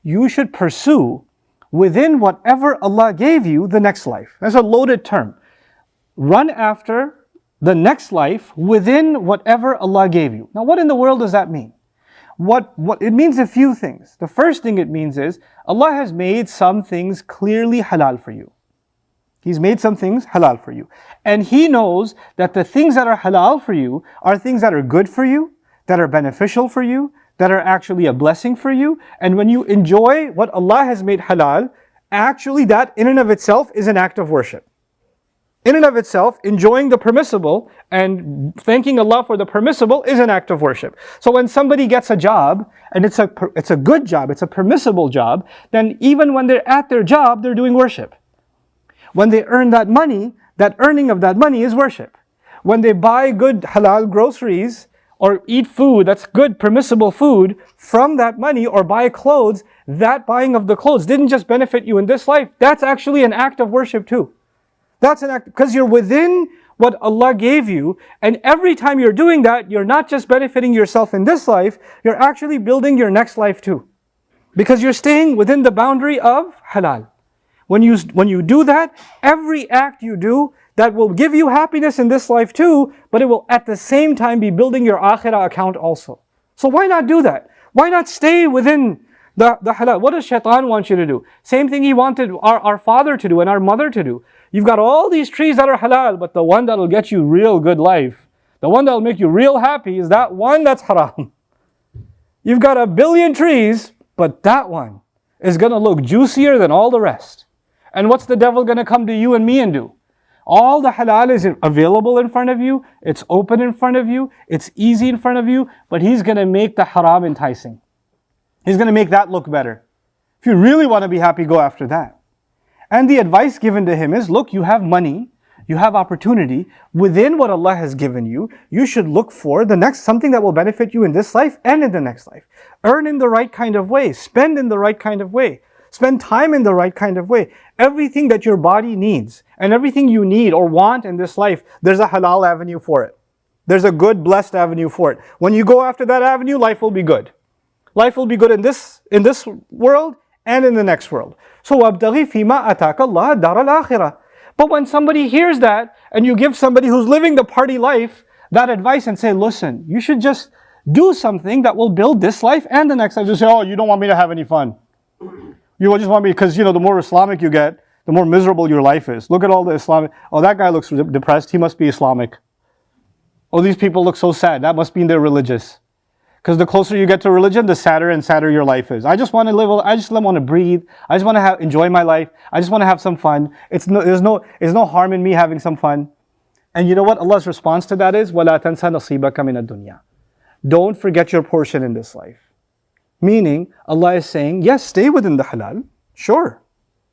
you should pursue within whatever Allah gave you the next life. That's a loaded term. Run after the next life within whatever Allah gave you. Now what in the world does that mean? What it means a few things. The first thing it means is Allah has made some things clearly halal for you. He's made some things halal for you. And He knows that the things that are halal for you are things that are good for you, that are beneficial for you, that are actually a blessing for you. And when you enjoy what Allah has made halal, actually that in and of itself is an act of worship. In and of itself, enjoying the permissible and thanking Allah for the permissible is an act of worship. So when somebody gets a job, and it's a good job, it's a permissible job, then even when they're at their job, they're doing worship. When they earn that money, that earning of that money is worship. When they buy good halal groceries, or eat food that's good, permissible food from that money, or buy clothes, that buying of the clothes didn't just benefit you in this life, that's actually an act of worship too. That's an act, because you're within what Allah gave you, and every time you're doing that, you're not just benefiting yourself in this life, you're actually building your next life too. Because you're staying within the boundary of halal. When you do that, every act you do, that will give you happiness in this life too, but it will at the same time be building your akhirah account also. So why not do that? Why not stay within the halal? What does shaitan want you to do? Same thing he wanted our father to do and our mother to do. You've got all these trees that are halal, but the one that will get you real good life, the one that will make you real happy is that one that's haram. You've got 1 billion trees, but that one is going to look juicier than all the rest. And what's the devil going to come to you and me and do? All the halal is available in front of you, it's open in front of you, it's easy in front of you, but he's going to make the haram enticing. He's going to make that look better. If you really want to be happy, go after that. And the advice given to him is, look, you have money, you have opportunity, within what Allah has given you, you should look for the next, something that will benefit you in this life and in the next life. Earn in the right kind of way, spend in the right kind of way. Spend time in the right kind of way. Everything that your body needs and everything you need or want in this life, there's a halal avenue for it. There's a good, blessed avenue for it. When you go after that avenue, life will be good. Life will be good in this world and in the next world. So, وَابْتَغِي فِيمَا أَتَاكَ اللَّهَ دَارَ الْآخِرَةِ. But when somebody hears that and you give somebody who's living the party life that advice and say, listen, you should just do something that will build this life and the next life. You say, oh, you don't want me to have any fun. You just want me, because the more Islamic you get, the more miserable your life is. Look at all the Islamic, oh, that guy looks depressed, he must be Islamic. Oh, these people look so sad, that must mean they're religious. Because the closer you get to religion, the sadder and sadder your life is. I just want to live, I just want to breathe, I just want to enjoy my life, I just want to have some fun. There's no harm in me having some fun. And you know what Allah's response to that is? وَلَا تَنْسَ نَصِيبَكَ مِنَ الدُّنْيَا. Don't forget your portion in this life. Meaning, Allah is saying, yes, stay within the halal. Sure,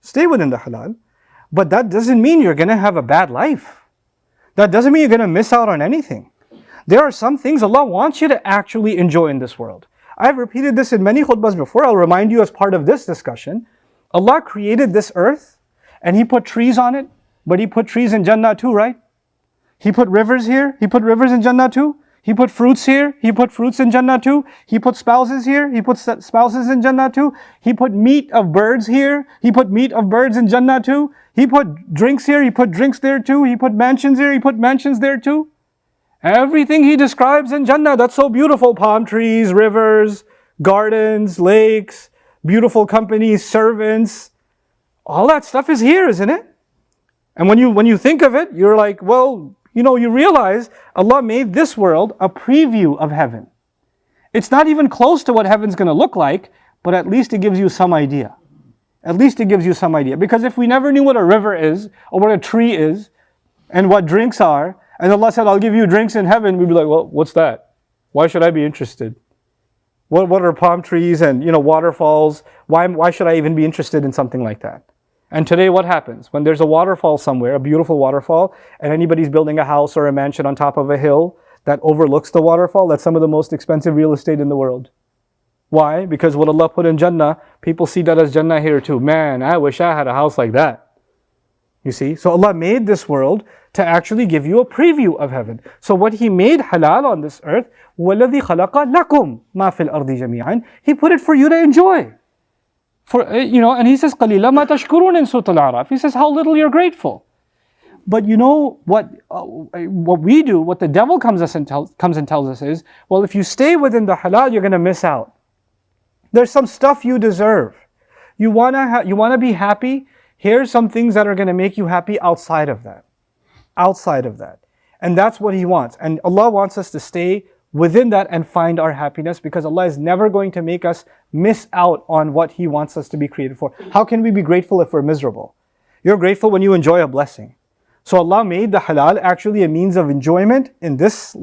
stay within the halal. But that doesn't mean you're going to have a bad life. That doesn't mean you're going to miss out on anything. There are some things Allah wants you to actually enjoy in this world. I've repeated this in many khutbahs before. I'll remind you as part of this discussion. Allah created this earth and He put trees on it, but He put trees in Jannah too, right? He put rivers here, He put rivers in Jannah too. He put fruits here, He put fruits in Jannah too. He put spouses here, He put spouses in Jannah too. He put meat of birds here, He put meat of birds in Jannah too. He put drinks here, He put drinks there too. He put mansions here, He put mansions there too. Everything He describes in Jannah, that's so beautiful. Palm trees, rivers, gardens, lakes, beautiful companies, servants. All that stuff is here, isn't it? And when you think of it, you're like, well, you realize Allah made this world a preview of heaven. It's not even close to what heaven's going to look like, but at least it gives you some idea. At least it gives you some idea. Because if we never knew what a river is, or what a tree is, and what drinks are, and Allah said, I'll give you drinks in heaven, we'd be like, well, what's that? Why should I be interested? What are palm trees and waterfalls? Why should I even be interested in something like that? And today what happens? When there's a waterfall somewhere, a beautiful waterfall, and anybody's building a house or a mansion on top of a hill that overlooks the waterfall, that's some of the most expensive real estate in the world. Why? Because what Allah put in Jannah, people see that as Jannah here too. Man, I wish I had a house like that. You see? So Allah made this world to actually give you a preview of heaven. So what He made halal on this earth, وَالَّذِي خَلَقَ لَكُمْ مَا فِي الْأَرْضِ جَمِيعًا. He put it for you to enjoy. And he says, قَلِيلًا مَا تَشْكُرُونَ in Surah Al-A'raf. He says, how little you're grateful. But you know what we do, what the devil comes and tells us is, well, if you stay within the halal, you're going to miss out. There's some stuff you deserve. You wanna be happy. Here's some things that are going to make you happy outside of that. Outside of that. And that's what He wants. And Allah wants us to stay within that and find our happiness, because Allah is never going to make us miss out on what He wants us to be created for. How can we be grateful if we're miserable? You're grateful when you enjoy a blessing. So Allah made the halal actually a means of enjoyment in this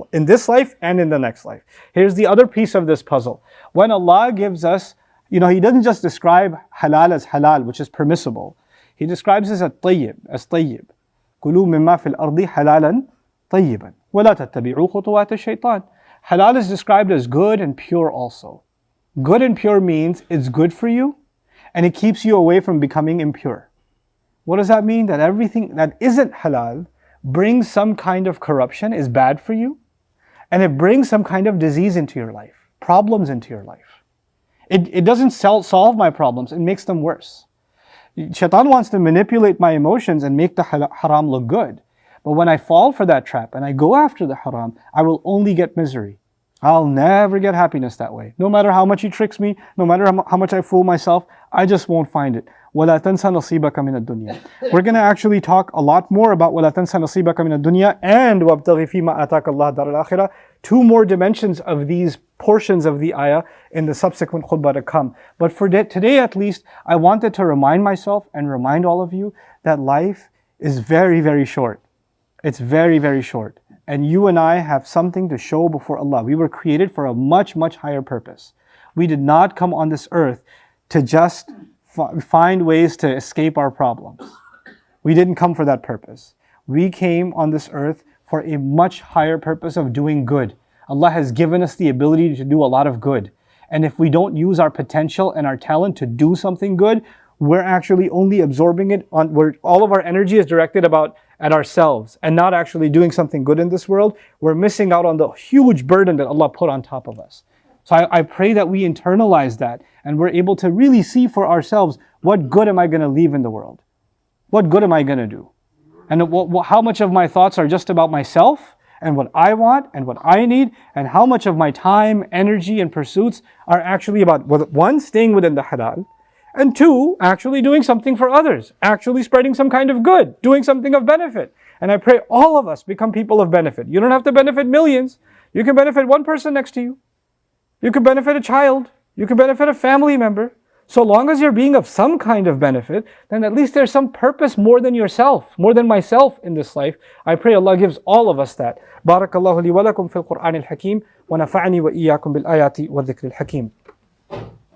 life and in the next life. Here's the other piece of this puzzle. When Allah gives us, He doesn't just describe halal as halal, which is permissible. He describes it as tayyib, كُلُوا مِمَّا فِي الْأَرْضِ حَلَالًا طَيِّبًا وَلَا تَتَّبِعُوا خُطُوَاتِ الشَّيْطَانِ. Halal is described as good and pure also. Good and pure means it's good for you and it keeps you away from becoming impure. What does that mean? That everything that isn't halal brings some kind of corruption, is bad for you, and it brings some kind of disease into your life, problems into your life. It doesn't solve my problems, it makes them worse. Shaitan wants to manipulate my emotions and make the haram look good. But when I fall for that trap and I go after the haram, I will only get misery. I'll never get happiness that way. No matter how much he tricks me, no matter how much I fool myself, I just won't find it. وَلَا تَنْسَ نَصِيبَكَ مِنَ الدُّنْيَا. We're going to actually talk a lot more about وَلَا تَنْسَ نَصِيبَكَ مِنَ الدُّنْيا and وَابْتَغِ فِي مَا آتَاكَ اللَّهُ دَارَ الْآخِرَةِ. Two more dimensions of these portions of the ayah in the subsequent khutbah to come. But for today at least, I wanted to remind myself and remind all of you that life is very, very short. It's very, very short. And you and I have something to show before Allah. We were created for a much, much higher purpose. We did not come on this earth to just find ways to escape our problems. We didn't come for that purpose. We came on this earth for a much higher purpose of doing good. Allah has given us the ability to do a lot of good. And if we don't use our potential and our talent to do something good, we're actually only absorbing it on where all of our energy is directed at ourselves and not actually doing something good in this world. We're missing out on the huge burden that Allah put on top of us. So I pray that we internalize that and we're able to really see for ourselves, what good am I going to leave in the world? What good am I going to do? And how much of my thoughts are just about myself and what I want and what I need, and how much of my time, energy, and pursuits are actually about, one, staying within the halal, and two, actually doing something for others, actually spreading some kind of good, doing something of benefit. And I pray all of us become people of benefit. You don't have to benefit millions. You can benefit one person next to you. You can benefit a child. You can benefit a family member. So long as you're being of some kind of benefit, then at least there's some purpose more than yourself, more than myself in this life. I pray Allah gives all of us that. Barakallahu li wa lakum fil Qur'an al-Hakim wa nafa'ani wa iyyakum bil ayati wa dhikr al-Hakim.